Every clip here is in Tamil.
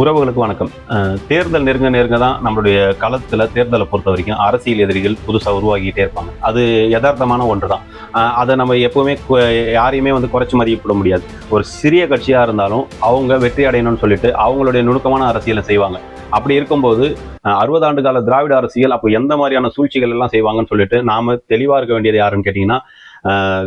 உறவுகளுக்கு வணக்கம். தேர்தல் நெருங்க நெருங்க தான் நம்மளுடைய களத்தில் தேர்தலை பொறுத்த வரைக்கும் அரசியல் எதிரிகள் புதுசாக உருவாகிட்டே இருப்பாங்க. அது யதார்த்தமான ஒன்று தான். அதை நம்ம எப்போவுமே யாரையுமே குறைச்சி மதிப்பிட முடியாது. ஒரு சிறிய கட்சியாக இருந்தாலும் அவங்க வெற்றி அடையணும்னு சொல்லிட்டு அவங்களுடைய நுணுக்கமான அரசியலை செய்வாங்க. அப்படி இருக்கும்போது 60 ஆண்டு கால திராவிட அரசியல் அப்போ எந்த மாதிரியான சூழ்ச்சிகள் எல்லாம் செய்வாங்கன்னு சொல்லிட்டு நாம தெளிவாக இருக்க வேண்டியது யாருன்னு கேட்டிங்கன்னா,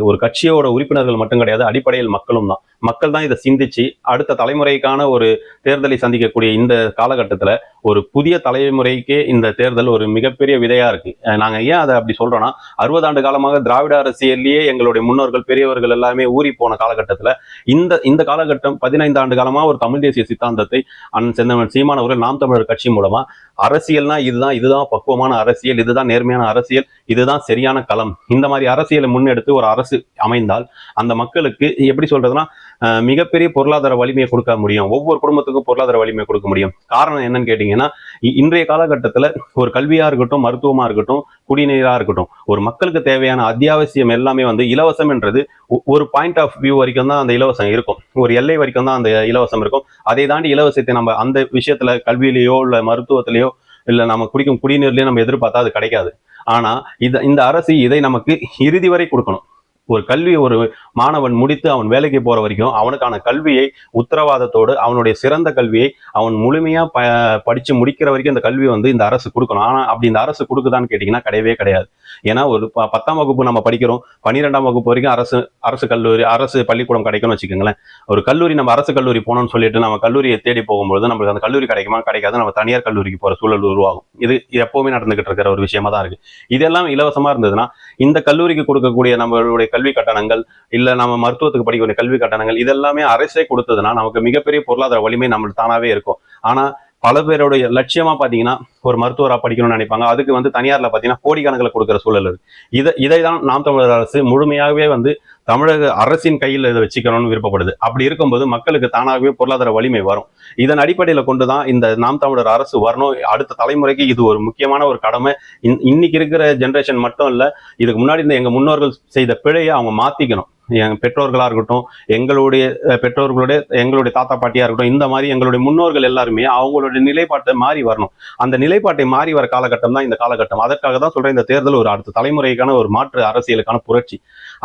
ஒரு கட்சியோட உறுப்பினர்கள் மட்டும் கிடையாது, அடிப்படையில் மக்களும் தான். மக்கள் தான் இதை சிந்திச்சு அடுத்த தலைமுறைக்கான ஒரு தேர்தலை சந்திக்கக்கூடிய இந்த காலகட்டத்தில் ஒரு புதிய தலைமுறைக்கே இந்த தேர்தல் ஒரு மிகப்பெரிய விதையா இருக்கு. நாங்க ஏன் அதை அப்படி சொல்றோம்னா, 60 ஆண்டு காலமாக திராவிட அரசியல்லையே எங்களுடைய முன்னோர்கள் பெரியவர்கள் எல்லாமே ஊறி போன காலகட்டத்தில் இந்த இந்த காலகட்டம் 15 ஆண்டு காலமா ஒரு தமிழ் தேசிய சித்தாந்தத்தை அண்ணன் செந்தமிழ் சீமான் அவர்கள் நாம் தமிழர் கட்சி மூலமா அரசியல்னா இதுதான் பக்குவமான அரசியல், இதுதான் நேர்மையான அரசியல், இதுதான் சரியான களம், இந்த மாதிரி அரசியலை முன்னெடுத்து ஒரு அரசு அமைந்தால் அந்த மக்களுக்கு எப்படி சொல்றதுன்னா மிகப்பெரிய பொருளாதார வலிமையை கொடுக்க முடியும். ஒவ்வொரு குடும்பத்துக்கும் பொருளாதார வலிமையை கொடுக்க முடியும். காரணம் என்னன்னு கேட்டீங்கன்னா, இன்றைய காலகட்டத்தில் ஒரு கல்வியா இருக்கட்டும், மருத்துவமா இருக்கட்டும், குடிநீரா இருக்கட்டும், ஒரு மக்களுக்கு தேவையான அத்தியாவசியம் எல்லாமே இலவசம் என்றது ஒரு பாயிண்ட் ஆஃப் வியூ வரைக்கும் தான் அந்த இலவசம் இருக்கும். ஒரு எல்லை வரைக்கும் தான் அந்த இலவசம் இருக்கும். அதை தாண்டி இலவசத்தை நம்ம அந்த விஷயத்துல கல்வியிலேயோ இல்ல மருத்துவத்திலேயோ இல்ல நம்ம குடிக்கும் குடிநீர்லயோ நம்ம எதிர்பார்த்தா அது கிடைக்காது. ஆனா இந்த அரசு இதை நமக்கு இறுதி வரை கொடுக்கணும். ஒரு கல்வி ஒரு மாணவன் முடித்து அவன் வேலைக்கு போற வரைக்கும் அவனுக்கான கல்வியை உத்தரவாதத்தோடு அவனுடைய சிறந்த கல்வியை அவன் முழுமையா படிச்சு முடிக்கிற வரைக்கும் இந்த கல்வி இந்த அரசு கொடுக்கணும். ஆனா அப்படி இந்த அரசு கொடுக்குதான்னு கேட்டீங்கன்னா கிடையவே கிடையாது. ஏன்னா ஒரு 10ஆம் வகுப்பு நம்ம படிக்கிறோம், 12ஆம் வகுப்பு வரைக்கும் அரசு கல்லூரி அரசு பள்ளிக்கூடம் கிடைக்கும்னு வச்சுக்கோங்களேன். ஒரு கல்லூரி நம்ம அரசு கல்லூரி போனோம்னு சொல்லிட்டு நம்ம கல்லூரியை தேடி போகும்போது நம்மளுக்கு அந்த கல்லூரி கிடைக்குமா கிடைக்காது, நம்ம தனியார் கல்லூரிக்கு போற சூழல் உருவாகும். இது எப்பவுமே நடந்துகிட்டு இருக்கிற ஒரு விஷயமா தான் இருக்கு. இதெல்லாம் இலவசமா இருந்ததுன்னா இந்த கல்லூரிக்கு கொடுக்கக்கூடிய நம்மளுடைய கல்வி கட்டணங்கள் இல்ல நம்ம மருத்துவத்துக்கு படிக்கக்கூடிய கல்வி கட்டணங்கள் இதெல்லாமே அரசே கொடுத்ததுன்னா நமக்கு மிகப்பெரிய பொருளாதார வலிமை நம்மளுக்கு தானாவே இருக்கும். ஆனா பல பேருடைய லட்சியமா பாத்தீங்கன்னா ஒரு மருத்துவரா படிக்கணும்னு நினைப்பாங்க. அதுக்கு தனியார்ல பாத்தீங்கன்னா கோடிக்கணக்கில் கொடுக்குற சூழல் இருக்கு. இதைதான் நாம் தமிழர் அரசு முழுமையாகவே தமிழக அரசின் கையில் இதை வச்சுக்கணும்னு விருப்பப்படுது. அப்படி இருக்கும்போது மக்களுக்கு தானாகவே பொருளாதார வலிமை வரும். இதன் அடிப்படையில கொண்டுதான் இந்த நாம் தமிழர் அரசு வரணும். அடுத்த தலைமுறைக்கு இது ஒரு முக்கியமான ஒரு கடமை. இன்னைக்கு இருக்கிற ஜென்ரேஷன் மட்டும் இல்ல, இதுக்கு முன்னாடி எங்க முன்னோர்கள் செய்த பிழையை அவங்க மாத்திக்கணும். என் பெற்றோர்களா இருக்கட்டும், எங்களுடைய தாத்தா பாட்டியா இருக்கட்டும், இந்த மாதிரி எங்களுடைய முன்னோர்கள் எல்லாருமே அவங்களுடைய நிலைப்பாட்டை மாறி வரணும். அந்த நிலைப்பாட்டை மாறி வர காலகட்டம் தான் இந்த காலகட்டம். அதற்காக தான் சொல்றேன், இந்த தேர்தல் ஒரு அடுத்த தலைமுறைக்கான ஒரு மாற்று அரசியலுக்கான புரட்சி.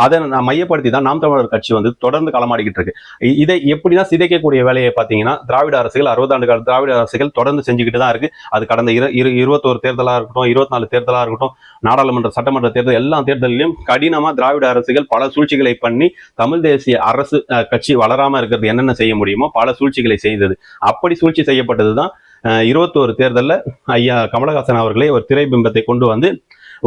அதை நான் மையப்படுத்தி தான் நாம் தமிழர் கட்சி தொடர்ந்து களமாடிக்கிட்டு இருக்கு. இதை எப்படிதான் சிதைக்கக்கூடிய வேலையை பார்த்தீங்கன்னா திராவிட அரசுகள் 60 ஆண்டு கால திராவிட அரசுகள் தொடர்ந்து செஞ்சுக்கிட்டு தான் இருக்கு. அது கடந்த 21 தேர்தலா இருக்கட்டும், 24 தேர்தலா இருக்கட்டும், நாடாளுமன்ற சட்டமன்ற தேர்தல் எல்லா தேர்தலிலும் கடினமா திராவிட அரசுகள் பல சூழ்ச்சிகளை பண்ணி தமிழ் தேசிய அரசு கட்சி வளராம இருக்கிறது என்னென்ன செய்ய முடியுமோ பல சூழ்ச்சிகளை செய்தது. அப்படி சூழ்ச்சி செய்யப்பட்டதுதான் 21 தேர்தலில் ஐயா கமலஹாசன் அவர்களே ஒரு திரை பிம்பத்தை கொண்டு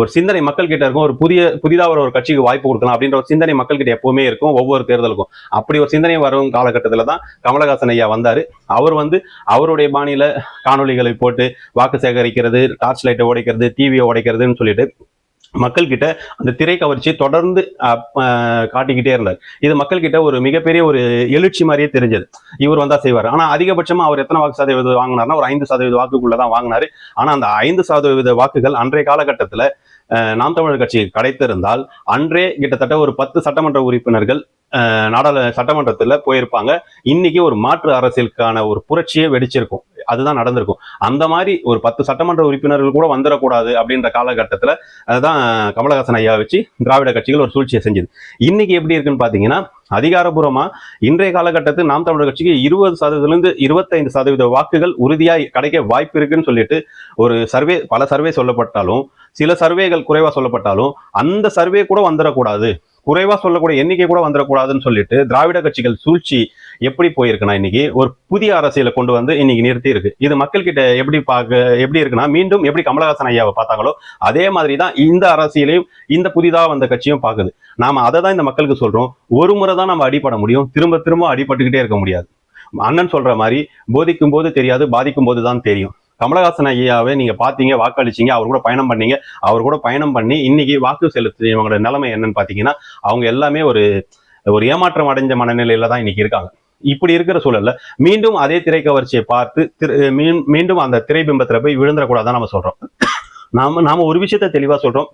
ஒரு சிந்தனை மக்கள் கிட்ட இருக்கும். ஒரு புதிதாக ஒரு கட்சிக்கு வாய்ப்பு கொடுக்கலாம் அப்படின்ற ஒரு சிந்தனை மக்கள் கிட்ட எப்பவுமே இருக்கும் ஒவ்வொரு தேர்தலுக்கும். அப்படி ஒரு சிந்தனை வரும் காலகட்டத்தில் தான் கமலஹாசன் ஐயா வந்தாரு. அவர் அவருடைய பாணியில காணொலிகளை போட்டு வாக்கு சேகரிக்கிறது, டார்ச் லைட்டை உடைக்கிறது, டிவியை உடைக்கிறதுன்னு சொல்லிட்டு மக்கள் கிட்ட அந்த திரை கவர்ச்சியை தொடர்ந்து காட்டிக்கிட்டே இருந்தார். இது மக்கள் கிட்ட ஒரு மிகப்பெரிய ஒரு எழுச்சி மாதிரியே தெரிஞ்சது. இவர் வந்தா செய்வார். ஆனா அதிகபட்சமா அவர் எத்தனை வாக்கு சதவீதம் வாங்கினார்னா ஒரு 5% வாக்குக்குள்ளதான் வாங்கினாரு. ஆனா அந்த 5% வாக்குகள் அன்றைய காலகட்டத்துல நாம் தமிழர் கட்சிக்கு கிடைத்திருந்தால் அன்றே கிட்டத்தட்ட ஒரு 10 சட்டமன்ற உறுப்பினர்கள் சட்டமன்றத்துல போயிருப்பாங்க. இன்னைக்கு ஒரு மாற்று அரசியலுக்கான ஒரு புரட்சியே வெடிச்சிருக்கும். அதுதான் நடந்திருக்கும். அந்த மாதிரி ஒரு 10 சட்டமன்ற உறுப்பினர்கள் கூட வந்துடக்கூடாது அப்படின்ற காலகட்டத்துல அதுதான் கமலஹாசன் ஐயா வச்சு திராவிட கட்சிகள் ஒரு சூழ்ச்சியை செஞ்சது. இன்னைக்கு எப்படி இருக்குன்னு பாத்தீங்கன்னா, அதிகாரபூர்வமா இன்றைய காலகட்டத்தில் நாம் தமிழர் கட்சிக்கு 20%லிருந்து 25% வாக்குகள் உறுதியா கிடைக்க வாய்ப்பு இருக்குன்னு சொல்லிட்டு ஒரு பல சர்வே சொல்லப்பட்டாலும், சில சர்வேகள் குறைவா சொல்லப்பட்டாலும் அந்த சர்வே கூட வந்துடக்கூடாது, குறைவா சொல்லக்கூடிய எண்ணிக்கை கூட வந்துடக்கூடாதுன்னு சொல்லிட்டு திராவிட கட்சிகள் சூழ்ச்சி எப்படி போயிருக்குன்னா இன்னைக்கு ஒரு புதிய அரசியலை கொண்டு இன்னைக்கு நிறுத்தி இருக்கு. இது மக்கள் கிட்ட எப்படி இருக்குன்னா, மீண்டும் எப்படி கமலஹாசன் ஐயாவை பார்த்தாங்களோ அதே மாதிரிதான் இந்த அரசியலையும் இந்த புதிதாக வந்த கட்சியும் பார்க்குது. நாம அதை தான் இந்த மக்களுக்கு சொல்றோம். ஒரு முறை தான் நம்ம அடிபட முடியும், திரும்ப திரும்ப அடிபட்டுக்கிட்டே இருக்க முடியாது. அண்ணன் சொல்ற மாதிரி போதிக்கும் போது தெரியாது, பாதிக்கும் போது தான் தெரியும். கமலஹாசன் ஐயாவை நீங்க பாத்தீங்க, வாக்களிச்சீங்க, அவர் கூட பயணம் பண்ணீங்க. அவர் கூட பயணம் பண்ணி இன்னைக்கு வாக்கு செலுத்தியவங்களோட நிலைமை என்னன்னு பாத்தீங்கன்னா, அவங்க எல்லாமே ஒரு ஏமாற்றம் அடைஞ்ச மனநிலையில தான் இன்னைக்கு இருக்காங்க. இப்படி இருக்கிற சூழல்ல மீண்டும் அதே திரை கவர்ச்சியை பார்த்து மீண்டும் அந்த திரை பிம்பத்துல போய் விழுந்துடக்கூடாதான் நம்ம சொல்றோம். நாம ஒரு விஷயத்த தெளிவா சொல்றோம்.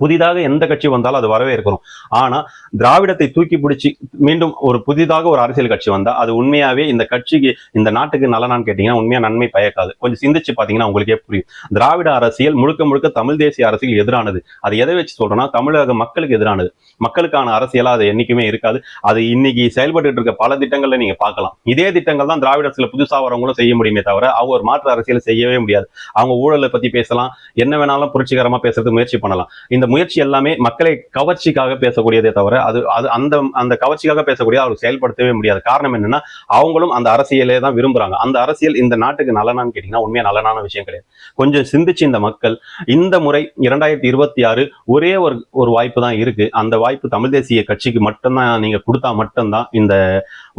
புதிதாக எந்த கட்சி வந்தாலும் அது வரவே இருக்கணும். ஆனா திராவிடத்தை தூக்கி பிடிச்சி மீண்டும் ஒரு புதிதாக ஒரு அரசியல் கட்சி வந்தா அது உண்மையாவே இந்த கட்சிக்கு இந்த நாட்டுக்கு நலனான்னு கேட்டீங்கன்னா உண்மையா நன்மை பயக்காது. கொஞ்சம் சிந்திச்சு பாத்தீங்கன்னா உங்களுக்கே புரியும். திராவிட அரசியல் முழுக்க முழுக்க தமிழ் தேசிய அரசியல் எதிரானது. அது எதை வச்சு சொல்றேன்னா தமிழக மக்களுக்கு எதிரானது. மக்களுக்கான அரசியலா அது என்னைக்குமே இருக்காது. அது இன்னைக்கு செயல்பட்டு இருக்க பல திட்டங்கள்ல நீங்க பார்க்கலாம். இதே திட்டங்கள் தான் திராவிட அரசியல் புதுசா வரவங்களும் செய்ய முடியுமே தவிர அவங்க ஒரு மாற்று அரசியல் செய்யவே முடியாது. அவங்க ஊழலை பத்தி பேசலாம், என்ன வேணாலும் புரட்சிகரமா பேசுறதுக்கு முயற்சி பண்ணலாம். இந்த முயற்சி எல்லாமே மக்களை கவர்ச்சிக்காக பேசக்கூடியதே தவிர அது அது அந்த அந்த கவர்ச்சிக்காக பேசக்கூடிய அவர் செயல்படுத்தவே முடியாது. காரணம் என்னன்னா அவங்களும் அந்த அரசியலே தான் விரும்புறாங்க. அந்த அரசியல் இந்த நாட்டுக்கு நலனான்னு கேட்டீங்கன்னா உண்மையா நலனான விஷயம் கிடையாது. கொஞ்சம் சிந்திச்சு இந்த மக்கள் இந்த முறை 2026 ஒரே ஒரு வாய்ப்பு தான் இருக்கு. அந்த வாய்ப்பு தமிழ் தேசிய கட்சிக்கு மட்டும்தான் நீங்க கொடுத்தா மட்டும்தான் இந்த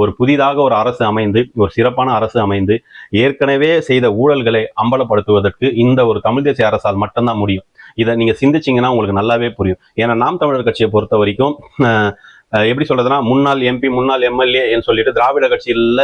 ஒரு புதிதாக ஒரு அரசு அமைந்து ஒரு சிறப்பான அரசு அமைந்து ஏற்கனவே செய்த ஊழல்களை அம்பலப்படுத்துவதற்கு இந்த ஒரு தமிழ் தேசிய அரசால் மட்டும்தான் முடியும். இதை நீங்க சிந்திச்சீங்கன்னா உங்களுக்கு நல்லாவே புரியும். ஏன்னா நாம் தமிழர் கட்சியை பொறுத்த வரைக்கும் எப்படி சொல்றதுன்னா முன்னாள் எம்பி முன்னாள் எம்எல்ஏ சொல்லிட்டு திராவிட கட்சியில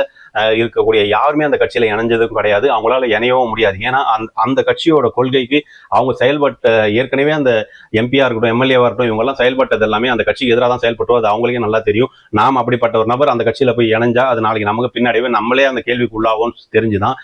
இருக்கக்கூடிய யாருமே அந்த கட்சியில இணைஞ்சதும் கிடையாது. அவங்களால இணையவும் முடியாது. ஏன்னா அந்த கட்சியோட கொள்கைக்கு அவங்க செயல்பட்ட ஏற்கனவே அந்த எம்பியா இருக்கட்டும் எம்எல்ஏவா இருக்கட்டும் இவங்க எல்லாம் செயல்பட்டது எல்லாமே அந்த கட்சிக்கு எதிராக தான் செயல்பட்டோம். அது அவங்களுக்கே நல்லா தெரியும். நாம் அப்படிப்பட்ட ஒரு நபர் அந்த கட்சியில போய் இணைஞ்சா அது நாளைக்கு நமக்கு பின்னாடியே நம்மளே அந்த கேள்விக்கு உள்ளாகும் தெரிஞ்சுதான்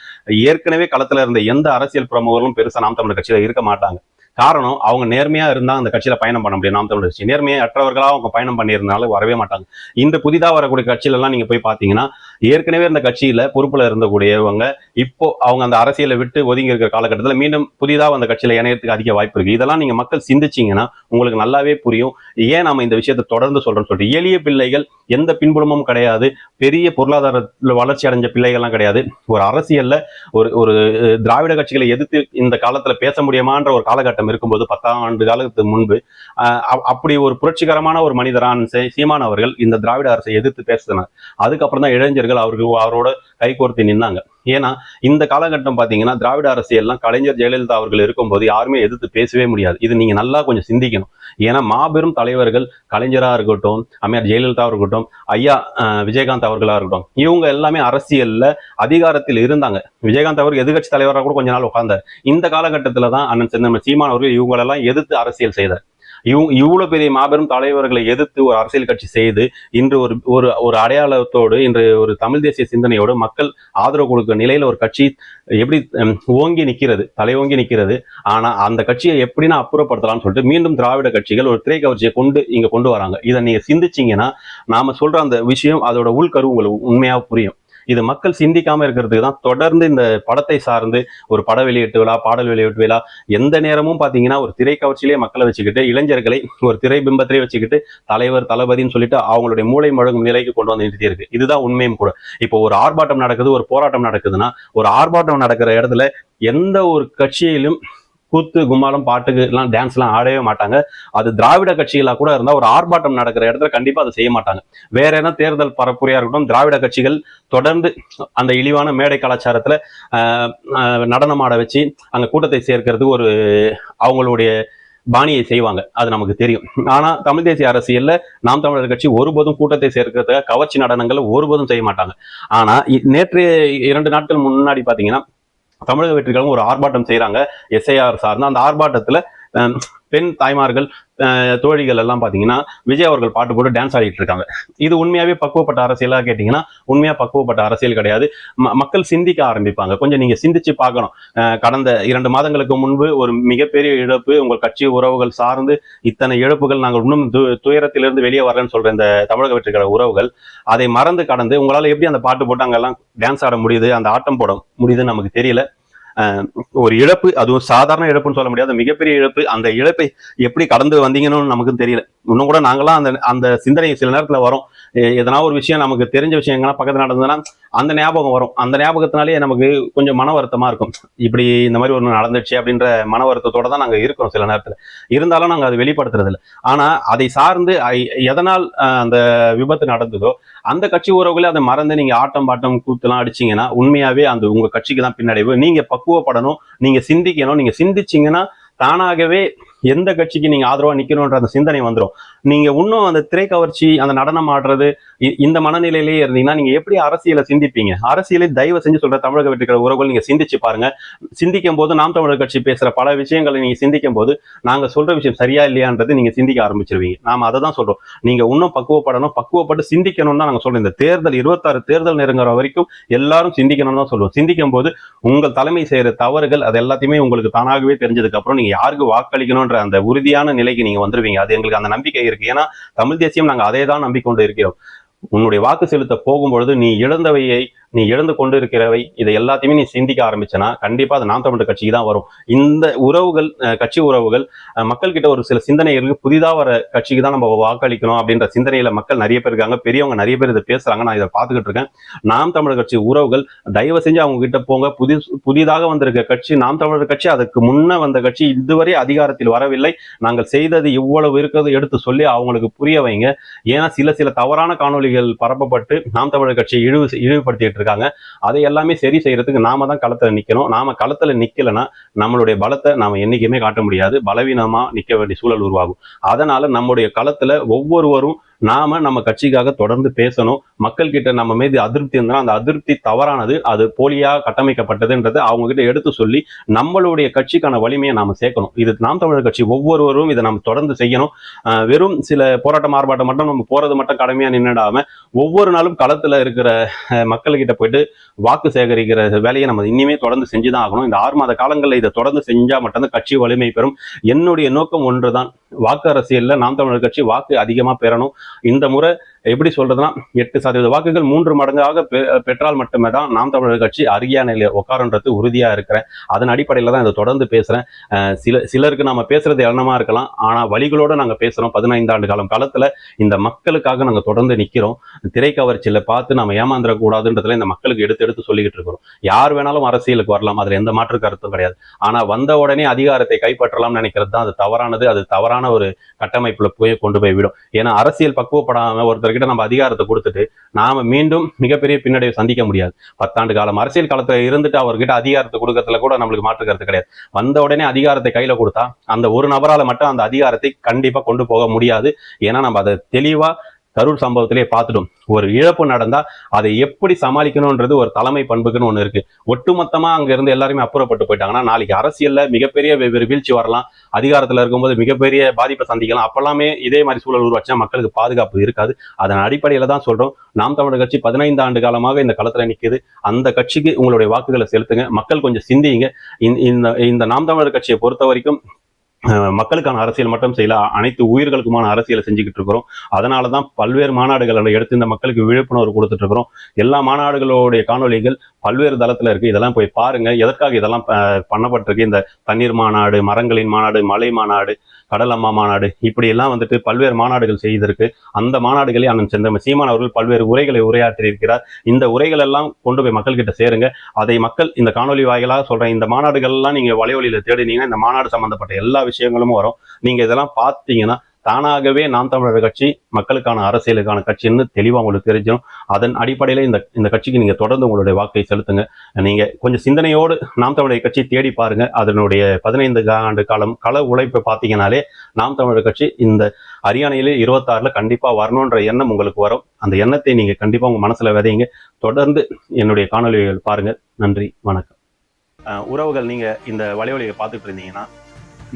ஏற்கனவே களத்துல இருந்த எந்த அரசியல் பிரமுகர்களும் பெருசா நாம் தமிழர் கட்சியில இருக்க மாட்டாங்க. காரணம் அவங்க நேர்மையா இருந்தா அந்த கட்சியில பயணம் பண்ண முடியும். நாம் தமிழர் கட்சி நேர்மையா அற்றவர்களா அவங்க பயணம் பண்ணியிருந்தாலும் வரவே மாட்டாங்க. இந்த புதிதா வரக்கூடிய கட்சியில எல்லாம் நீங்க போய் பாத்தீங்கன்னா ஏற்கனவே இந்த கட்சியில பொறுப்புல இருந்தக்கூடியவங்க இப்போ அவங்க அந்த அரசியலை விட்டு ஒதுங்கி இருக்கிற காலகட்டத்தில் மீண்டும் புதிதாக அந்த கட்சியில இணையத்துக்கு அதிக வாய்ப்பு இருக்கு. இதெல்லாம் நீங்க மக்கள் சிந்திச்சீங்கன்னா உங்களுக்கு நல்லாவே புரியும். ஏன் நம்ம இந்த விஷயத்தை தொடர்ந்து சொல்றோம்னு சொல்லிட்டு எளிய பிள்ளைகள் எந்த பின்புலமும் கிடையாது, பெரிய பொருளாதார வளர்ச்சி அடைஞ்ச பிள்ளைகள்லாம் கிடையாது. ஒரு அரசியல்ல ஒரு திராவிட கட்சிகளை எதிர்த்து இந்த காலத்துல பேச முடியுமான்ற ஒரு காலகட்டம் இருக்கும்போது 10 ஆண்டு காலத்துக்கு முன்பு அப்படி ஒரு புரட்சிகரமான ஒரு மனிதரான சீமான் அவர்கள் இந்த திராவிட அரசை எதிர்த்து பேசினார். அதுக்கப்புறம் தான் இளைஞர்கள் அவரோட கைகோர்த்து நின்னாங்க. ஏன்னா இந்த காலகட்டம் பாத்தீங்கன்னா திராவிட அரசியல்லாம் கலைஞர் ஜெயலலிதா அவர்கள் இருக்கும்போது யாருமே எதிர்த்து பேசவே முடியாது. இது நீங்க நல்லா கொஞ்சம் சிந்திக்கணும். ஏன்னா மாபெரும் தலைவர்கள் கலைஞரா இருக்கட்டும், அம்மையார் ஜெயலலிதா இருக்கட்டும், ஐயா விஜயகாந்த் அவர்களா இருக்கட்டும், இவங்க எல்லாமே அரசியல்ல அதிகாரத்தில் இருந்தாங்க. விஜயகாந்த் அவர்கள் எதிர்கட்சி தலைவராக கூட கொஞ்ச நாள் உட்கார்ந்தார். இந்த காலகட்டத்துல தான் அண்ணன் செந்தமிழ் சீமான் அவர்கள் இவங்களெல்லாம் எதிர்த்து அரசியல் செய்தார். இவ்வளவு பெரிய மாபெரும் தலைவர்களை எதிர்த்து ஒரு அரசியல் கட்சி செய்து இன்று ஒரு அடையாளத்தோடு இன்று ஒரு தமிழ் தேசிய சிந்தனையோடு மக்கள் ஆதரவு கொடுக்கிற நிலையில ஒரு கட்சி எப்படி ஓங்கி நிற்கிறது, தலை ஓங்கி நிற்கிறது. ஆனா அந்த கட்சியை எப்படின்னா அப்புறப்படுத்தலாம்னு சொல்லிட்டு மீண்டும் திராவிட கட்சிகள் ஒரு திரை கவர்ச்சியை கொண்டு வராங்க. இதை நீங்க சிந்திச்சீங்கன்னா நாம சொல்ற அந்த விஷயம் அதோட உள்கரு உங்களுக்கு உண்மையா புரியும். இது மக்கள் சிந்திக்காம இருக்கிறதுக்கு தான் தொடர்ந்து இந்த படத்தை சார்ந்து ஒரு பட வெளியீட்டு விழா, பாடல் வெளியீட்டு விழா, எந்த நேரமும் பாத்தீங்கன்னா ஒரு திரை கவர்ச்சியிலே மக்களை வச்சுக்கிட்டு இளைஞர்களை ஒரு திரை பிம்பத்திலே வச்சுக்கிட்டு தலைவர் தளபதினு சொல்லிட்டு அவங்களுடைய மூளை முழங்கும் நிலைக்கு கொண்டு வந்து நிறுத்தி இருக்கு. இதுதான் உண்மையும் கூட. இப்போ ஒரு ஆர்ப்பாட்டம் நடக்குது, ஒரு போராட்டம் நடக்குதுன்னா ஒரு ஆர்ப்பாட்டம் நடக்கிற இடத்துல எந்த ஒரு கட்சியிலும் கூத்து கும்மாலம் பாட்டுக்கு எல்லாம் டான்ஸ் எல்லாம் ஆடவே மாட்டாங்க. அது திராவிட கட்சிகளா கூட இருந்தா ஒரு ஆர்ப்பாட்டம் நடக்கிற இடத்துல கண்டிப்பா அதை செய்ய மாட்டாங்க. வேற என்ன தேர்தல் பரப்புரையா இருக்கட்டும், திராவிட கட்சிகள் தொடர்ந்து அந்த இழிவான மேடை கலாச்சாரத்துல நடனமாட வச்சு அங்க கூட்டத்தை சேர்க்கிறது ஒரு அவங்களுடைய பாணியை செய்வாங்க. அது நமக்கு தெரியும். ஆனா தமிழ் தேசிய அரசியல்ல நாம் தமிழர் கட்சி ஒருபோதும் கூட்டத்தை சேர்க்கிறதுக்காக கவர்ச்சி நடனங்களை ஒருபோதும் செய்ய மாட்டாங்க. ஆனா நேற்று 2 நாட்கள் முன்னாடி பாத்தீங்கன்னா தமிழக வெற்றிகளும் ஒரு ஆர்ப்பாட்டம் செய்யறாங்க எஸ்ஐஆர் சார்ந்து. அந்த ஆர்ப்பாட்டத்துல பெண் தாய்மார்கள் தோழிகள் எல்லாம் பாத்தீங்கன்னா விஜய் அவர்கள் பாட்டு போட்டு டான்ஸ் ஆடிட்டு இருக்காங்க. இது உண்மையாவே பக்குவப்பட்ட அரசியலா கேட்டீங்கன்னா உண்மையா பக்குவப்பட்ட அரசியல் கிடையாது. மக்கள் சிந்திக்க ஆரம்பிப்பாங்க. கொஞ்சம் நீங்க சிந்திச்சு பார்க்கணும். கடந்த 2 மாதங்களுக்கு முன்பு ஒரு மிகப்பெரிய இழப்பு உங்கள் கட்சி உறவுகள் சார்ந்து இத்தனை இழப்புகள் நாங்கள் இன்னும் துயரத்திலிருந்து வெளியே வரேன்னு சொல்ற இந்த தமிழக வெற்றிகள உறவுகள் அதை மறந்து கடந்து உங்களால எப்படி அந்த பாட்டு போட்டு அங்கெல்லாம் டான்ஸ் ஆட முடியுது, அந்த ஆட்டம் போட முடியுதுன்னு நமக்கு தெரியல. ஒரு இழப்பு, அதுவும் சாதாரண இழப்புன்னு சொல்ல முடியாது, மிகப்பெரிய இழப்பு. அந்த இழப்பை எப்படி கடந்து வந்தீங்கன்னு நமக்கு தெரியல. இன்னும் கூட நாங்களாம் அந்த சிந்தனை சில நேரத்துல வரும். எதனா ஒரு விஷயம் நமக்கு தெரிஞ்ச விஷயங்கள்லாம் பக்கத்துல நடந்ததுன்னா அந்த ஞாபகம் வரும். அந்த ஞாபகத்தினாலே நமக்கு கொஞ்சம் மன வருத்தமா இருக்கும். இப்படி இந்த மாதிரி ஒன்று நடந்துச்சு அப்படின்ற மன வருத்தத்தோட தான் நாங்க இருக்கிறோம் சில நேரத்துல. இருந்தாலும் நாங்க அதை வெளிப்படுத்துறது இல்லை. ஆனா அதை சார்ந்து எதனால் அந்த விபத்து நடந்ததோ அந்த கட்சி உறவுகளை அதை மறந்து நீங்க ஆட்டம் பாட்டம் கூத்துலாம் அடிச்சீங்கன்னா உண்மையாவே அந்த உங்க கட்சிக்கு தான் பின்னடைவு. நீங்க பக்குவப்படணும், நீங்க சிந்திக்கணும். நீங்க சிந்திச்சீங்கன்னா தானாகவே எந்த கட்சிக்கு நீங்க ஆதரவா நிக்கணும்ன்ற அந்த சிந்தனை வந்துடும். நீங்க இன்னும் அந்த திரை கவர்ச்சி, அந்த நடனம் ஆடுறது, இந்த மனநிலையிலேயே இருந்தீங்கன்னா நீங்க எப்படி அரசியலை சிந்திப்பீங்க? அரசியலை தயவு செஞ்சு சொல்ற தமிழக வெற்றிக்கழக உறவுகள் நீங்க சிந்திச்சு பாருங்க. சிந்திக்கும் போது நாம் தமிழர் கட்சி பேசுற பல விஷயங்களை நீங்க சிந்திக்கும் போது நாங்க சொல்ற விஷயம் சரியா இல்லையான்றது நீங்க சிந்திக்க ஆரம்பிச்சிருவீங்க. நாம அதை தான் சொல்றோம். நீங்க இன்னும் பக்குவப்படணும், பக்குவப்பட்டு சிந்திக்கணும்னு தான் நாங்க சொல்றோம். இந்த தேர்தல் 26 தேர்தல் நெருங்குற வரைக்கும் எல்லாரும் சிந்திக்கணும்னு தான் சொல்லுவோம். சிந்திக்கும் போது உங்கள் தலைமை செய்யற தவறுகள் அது எல்லாத்தையுமே உங்களுக்கு தானாகவே தெரிஞ்சதுக்கு அப்புறம் நீங்க யாருக்கு வாக்களிக்கணும்ன்ற அந்த உறுதியான நிலைக்கு நீங்க வந்துருவீங்க. அது எங்களுக்கு அந்த நம்பிக்கை இருக்கு. ஏன்னா தமிழ் தேசியம் நாங்க அதை தான் நம்பிக்கொண்டு இருக்கிறோம். உன்னுடைய வாக்கு செலுத்த போகும்பொழுது நீ இழந்தவையை, நீ இழந்து கொண்டு இருக்கிறவை, இதை எல்லாத்தையுமே நீ சிந்திக்க ஆரம்பிச்சனா கண்டிப்பா அது நாம் தமிழர் கட்சிக்கு தான் வரும். இந்த உறவுகள், கட்சி உறவுகள் மக்கள் கிட்ட ஒரு சில சிந்தனை இருக்கு. புதிதா வர கட்சிக்கு தான் நம்ம வாக்களிக்கணும் அப்படின்ற சிந்தனையில மக்கள் நிறைய பேர் இருக்காங்க. பெரியவங்க நிறைய பேர் இதை பேசுறாங்க. நான் இதை பார்த்துக்கிட்டு இருக்கேன். நாம் தமிழர் கட்சி உறவுகள் தயவு செஞ்சு அவங்க கிட்ட போங்க. புதிதாக வந்திருக்க கட்சி நாம் தமிழர் கட்சி. அதுக்கு முன்ன வந்த கட்சி இதுவரை அதிகாரத்தில் வரவில்லை. நாங்கள் செய்தது இவ்வளவு இருக்கிறது எடுத்து சொல்லி அவங்களுக்கு புரிய வைங்க. ஏன்னா சில தவறான காணொலிகள் பரப்பப்பட்டு நாம் தமிழர் கட்சியை இழிவுபடுத்திட்டு இருக்காங்க. அதை எல்லாமே சரி செய்யறதுக்கு நாம தான் களத்துல நிக்கணும். நாம களத்துல நிக்கலன்னா நம்மளுடைய பலத்தை நாம என்னைக்குமே காட்ட முடியாது. பலவீனமா நிக்க வேண்டிய சூழல் உருவாகும். அதனால நம்முடைய களத்துல ஒவ்வொருவரும் நாம நம்ம கட்சிக்காக தொடர்ந்து பேசணும். மக்கள் கிட்ட நம்ம மீது அதிருப்தி இருந்தா அந்த அதிருப்தி தவறானது, அது போலியா கட்டமைக்கப்பட்டதுன்றதை அவங்க கிட்ட எடுத்து சொல்லி நம்மளுடைய கட்சிக்கான வலிமையை நாம சேர்க்கணும். இது நாம் தமிழர் கட்சி ஒவ்வொருவரும் இதை நம்ம தொடர்ந்து செய்யணும். வெறும் சில போராட்டம் ஆர்ப்பாட்டம் மட்டும் நம்ம போறது மட்டும் கடமையா நின்றுடாம ஒவ்வொரு நாளும் களத்துல இருக்கிற மக்கள்கிட்ட போயிட்டு வாக்கு சேகரிக்கிற வேலையை நம்ம இனிமே தொடர்ந்து செஞ்சுதான் ஆகணும். இந்த 6 மாத காலங்களில் இதை தொடர்ந்து செஞ்சா மட்டும்தான் கட்சி வலிமை பெறும். என்னுடைய நோக்கம் ஒன்றுதான், வாக்கு அரசியல்ல நாம் தமிழர் கட்சி வாக்கு அதிகமா பெறணும். இந்த முறை எப்படி சொல்றதுன்னா 8% வாக்குகள் 3 மடங்காக பெற்றால் மட்டுமே தான் நாம் தமிழர் கட்சி அரியானையில உட்காருன்றது உறுதியா இருக்கிறேன். அதன் அடிப்படையில தான் இதை தொடர்ந்து பேசுறேன். சிலருக்கு நம்ம பேசுறது எண்ணமா இருக்கலாம். ஆனா வழிகளோட நாங்க பேசுறோம். 15 ஆண்டு காலம் காலத்துல இந்த மக்களுக்காக நாங்க தொடர்ந்து நிக்கிறோம். திரை கவர்ச்சியில பார்த்து நம்ம ஏமாந்துடக்கூடாதுன்றதுல இந்த மக்களுக்கு எடுத்து சொல்லிக்கிட்டு இருக்கிறோம். யார் வேணாலும் அரசியலுக்கு வரலாம், அதுல எந்த மாற்று கருத்தும் கிடையாது. ஆனா வந்த உடனே அதிகாரத்தை கைப்பற்றலாம் நினைக்கிறது தான் அது தவறானது. அது தவறான ஒரு கட்டமைப்புல கொண்டு போய் விடும். ஏன்னா அரசியல் பக்குவப்படாம ஒருத்தர்கிட்ட நம்ம அதிகாரத்தை கொடுத்துட்டு நாம மீண்டும் மிகப்பெரிய பின்னடைவை சந்திக்க முடியாது. 10 ஆண்டு காலம் அரசியல் காலத்துல இருந்துட்டு அவர்கிட்ட அதிகாரத்தை கொடுக்கறதுல கூட நம்மளுக்கு மாற்று கருத்து கிடையாது. வந்த உடனே அதிகாரத்தை கையில கொடுத்தா அந்த ஒரு நபரால மட்டும் அந்த அதிகாரத்தை கண்டிப்பா கொண்டு போக முடியாது. ஏன்னா நம்ம அதை தெளிவா கரூர் சம்பவத்திலே பார்த்துடும். ஒரு இழப்பு நடந்தா அதை எப்படி சமாளிக்கணும்ன்றது ஒரு தலைமை பண்புக்குன்னு ஒண்ணு இருக்கு. ஒட்டுமொத்தமா அங்க இருந்து எல்லாருமே அப்புறப்பட்டு போயிட்டாங்கன்னா நாளைக்கு அரசியல்ல மிகப்பெரிய வீழ்ச்சி வரலாம். அதிகாரத்துல இருக்கும்போது மிகப்பெரிய பாதிப்பை சந்திக்கலாம். அப்பெல்லாமே இதே மாதிரி சூழல் உருவாச்சா மக்களுக்கு பாதுகாப்பு இருக்காது. அதன் அடிப்படையில தான் சொல்றோம், நாம் தமிழர் கட்சி 15 ஆண்டு காலமாக இந்த களத்துல நிக்குது. அந்த கட்சிக்கு உங்களுடைய வாக்குகளை செலுத்துங்க. மக்கள் கொஞ்சம் சிந்திங்க. இந்த நாம் தமிழர் கட்சியை பொறுத்த வரைக்கும் மக்களுக்கான அரசியல் மட்டும் செய்யல, அனைத்து உயிர்களுக்குமான அரசியலை செஞ்சுக்கிட்டு இருக்கிறோம். அதனாலதான் பல்வேறு மாநாடுகளை எடுத்து இந்த மக்களுக்கு விழிப்புணர்வு கொடுத்துட்டு இருக்கிறோம். எல்லா மாநாடுகளுடைய காணொலிகள் பல்வேறு தளத்துல இருக்கு. இதெல்லாம் போய் பாருங்க. எதற்காக இதெல்லாம் பண்ணப்பட்டிருக்கு? இந்த தண்ணீர் மாநாடு, மரங்களின் மாநாடு, மலை மாநாடு, கடல் அம்மா மாநாடு, இப்படி எல்லாம் வந்துட்டு பல்வேறு மாநாடுகள் செய்திருக்கு. அந்த மாநாடுகளை அண்ணன் செந்தமிழ் சீமான் அவர்கள் பல்வேறு உரைகளை உரையாற்றி இருக்கிறார். இந்த உரைகள் எல்லாம் கொண்டு போய் மக்கள் கிட்ட சேருங்க. அதை மக்கள் இந்த காணொலி வாயிலாக சொல்றேன், இந்த மாநாடுகள் எல்லாம் நீங்க வலைவலியில தேடினீங்கன்னா இந்த மாநாடு சம்பந்தப்பட்ட எல்லா விஷயங்களும் வரும். நீங்க இதெல்லாம் பார்த்தீங்கன்னா தானாகவே நாம் தமிழர் கட்சி மக்களுக்கான அரசியலுக்கான கட்சின்னு தெளிவா உங்களுக்கு தெரிஞ்சிடும். அதன் அடிப்படையில இந்த கட்சிக்கு நீங்க தொடர்ந்து உங்களுடைய வாக்கை செலுத்துங்க. நீங்க கொஞ்சம் சிந்தனையோடு நாம் தமிழர் கட்சி தேடி பாருங்க. அதனுடைய 15 ஆண்டு காலம் கள உழைப்பை பார்த்தீங்கன்னாலே நாம் தமிழர் கட்சி இந்த ஹரியானையிலே 26ல கண்டிப்பா வரணுன்ற எண்ணம் உங்களுக்கு வரும். அந்த எண்ணத்தை நீங்க கண்டிப்பா உங்க மனசுல விதைங்க. தொடர்ந்து என்னுடைய காணொலிகள் பாருங்க. நன்றி, வணக்கம். உறவுகள், நீங்க இந்த வலைவலியை பார்த்துட்டு இருந்தீங்கன்னா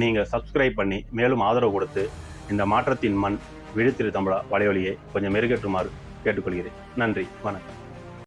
நீங்க சப்ஸ்கிரைப் பண்ணி மேலும் ஆதரவு கொடுத்து இந்த மாற்றத்தின் மண் விழித்திரு தமிழா வலைவலியை கொஞ்சம் மெருகேற்றுமாறு கேட்டுக்கொள்கிறேன். நன்றி, வணக்கம்.